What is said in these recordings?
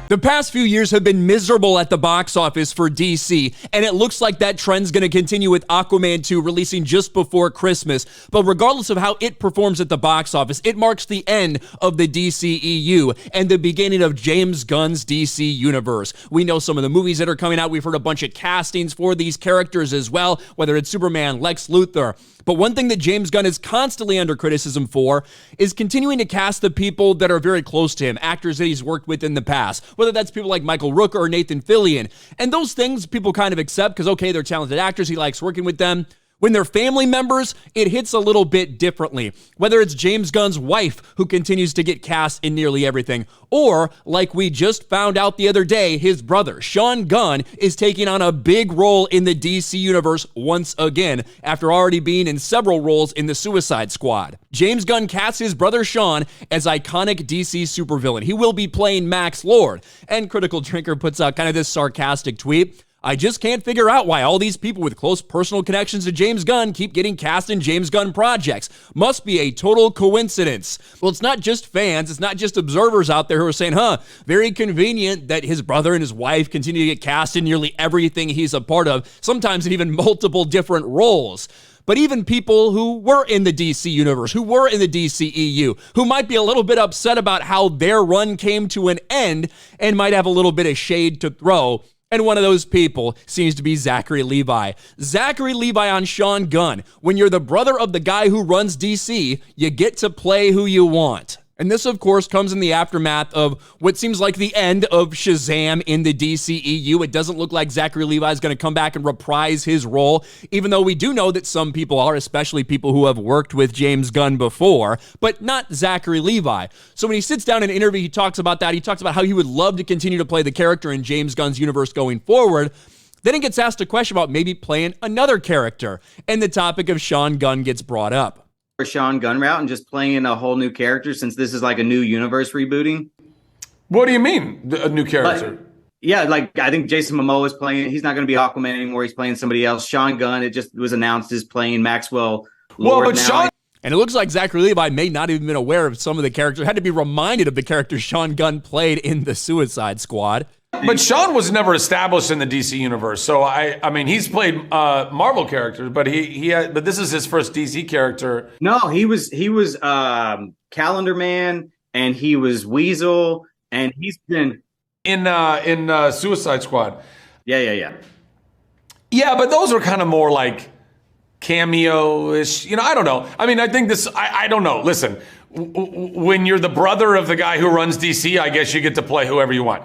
The past few years have been miserable at the box office for DC, and it looks like that trend's going to continue with Aquaman 2 releasing just before Christmas. But regardless of how it performs at the box office, it marks the end of the DCEU and the beginning of James Gunn's DC universe. We know some of the movies that are coming out. We've heard a bunch of castings for these characters as well, whether it's Superman, Lex Luthor. But one thing that James Gunn is constantly under criticism for is continuing to cast the people that are very close to him, actors that he's worked with in the past, whether that's people like Michael Rooker or Nathan Fillion. And those things people kind of accept because, okay, they're talented actors, he likes working with them. When they're family members, it hits a little bit differently. Whether it's James Gunn's wife, who continues to get cast in nearly everything, or, like we just found out the other day, his brother, Sean Gunn, is taking on a big role in the DC universe once again, after already being in several roles in the Suicide Squad. James Gunn casts his brother Sean as iconic DC supervillain. He will be playing Max Lord. And Critical Drinker puts out kind of this sarcastic tweet: I just can't figure out why all these people with close personal connections to James Gunn keep getting cast in James Gunn projects. Must be a total coincidence. Well, it's not just fans, it's not just observers out there who are saying, very convenient that his brother and his wife continue to get cast in nearly everything he's a part of, sometimes in even multiple different roles. But even people who were in the DC universe, who were in the DCEU, who might be a little bit upset about how their run came to an end and might have a little bit of shade to throw. And one of those people seems to be Zachary Levi. Zachary Levi on Sean Gunn. When you're the brother of the guy who runs DC, you get to play who you want. And this, of course, comes in the aftermath of what seems like the end of Shazam in the DCEU. It doesn't look like Zachary Levi is going to come back and reprise his role, even though we do know that some people are, especially people who have worked with James Gunn before, but not Zachary Levi. So when he sits down in an interview, he talks about that. He talks about how he would love to continue to play the character in James Gunn's universe going forward. Then he gets asked a question about maybe playing another character, and the topic of Sean Gunn gets brought up. Sean Gunn route and just playing a whole new character, since this is like a new universe rebooting? What do you mean, a new character? I think Jason Momoa is playing. He's not going to be Aquaman anymore. He's playing somebody else. Sean Gunn, it just was announced, is playing Maxwell Lord. Well, but Sean... And it looks like Zachary Levi may not have been aware of some of the characters, had to be reminded of the characters Sean Gunn played in the Suicide Squad. But Sean was never established in the DC universe, so I mean, he's played Marvel characters, but but this is his first DC character. No, he was Calendar Man, and he was Weasel, and he's been in Suicide Squad. Yeah. Yeah, but those are kind of more like cameo-ish. I don't know. I mean, I think this. I don't know. Listen, when you're the brother of the guy who runs DC, I guess you get to play whoever you want.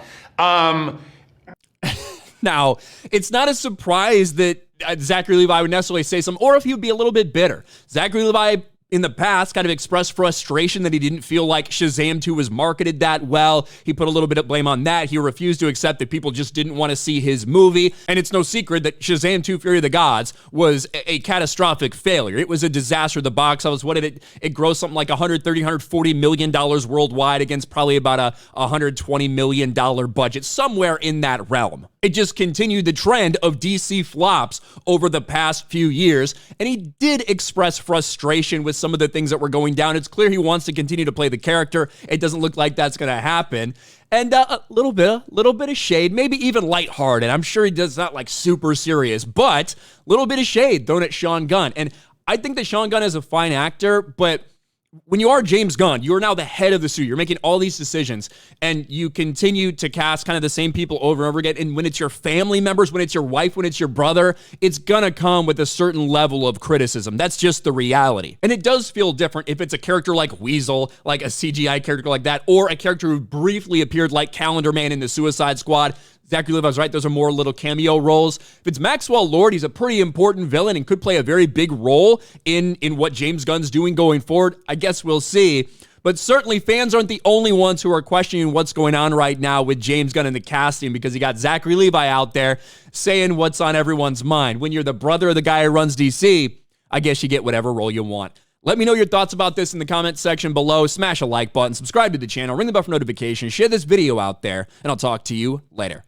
Now, it's not a surprise that Zachary Levi would necessarily say something, or if he would be a little bit bitter. Zachary Levi, in the past, kind of expressed frustration that he didn't feel like Shazam 2 was marketed that well. He put a little bit of blame on that. He refused to accept that people just didn't want to see his movie. And it's no secret that Shazam 2 Fury of the Gods was a catastrophic failure. It was a disaster at the box office. What did it grossed something like $140 million worldwide against probably about a $120 million budget, somewhere in that realm. It just continued the trend of DC flops over the past few years, and he did express frustration with some of the things that were going down. It's clear he wants to continue to play the character. It doesn't look like that's going to happen. And a little bit of shade, maybe even lighthearted. I'm sure he does not like super serious, but a little bit of shade thrown at Sean Gunn. And I think that Sean Gunn is a fine actor, but when you are James Gunn, you are now the head of the studio. You're making all these decisions, and you continue to cast kind of the same people over and over again. And when it's your family members, when it's your wife, when it's your brother, it's gonna come with a certain level of criticism. That's just the reality. And it does feel different if it's a character like Weasel, like a CGI character like that, or a character who briefly appeared like Calendar Man in the Suicide Squad. Zachary Levi was right, those are more little cameo roles. If it's Maxwell Lord, he's a pretty important villain and could play a very big role in what James Gunn's doing going forward. I guess we'll see. But certainly fans aren't the only ones who are questioning what's going on right now with James Gunn and the casting, because you got Zachary Levi out there saying what's on everyone's mind. When you're the brother of the guy who runs DC, I guess you get whatever role you want. Let me know your thoughts about this in the comments section below. Smash a like button, subscribe to the channel, ring the bell for notifications, share this video out there, and I'll talk to you later.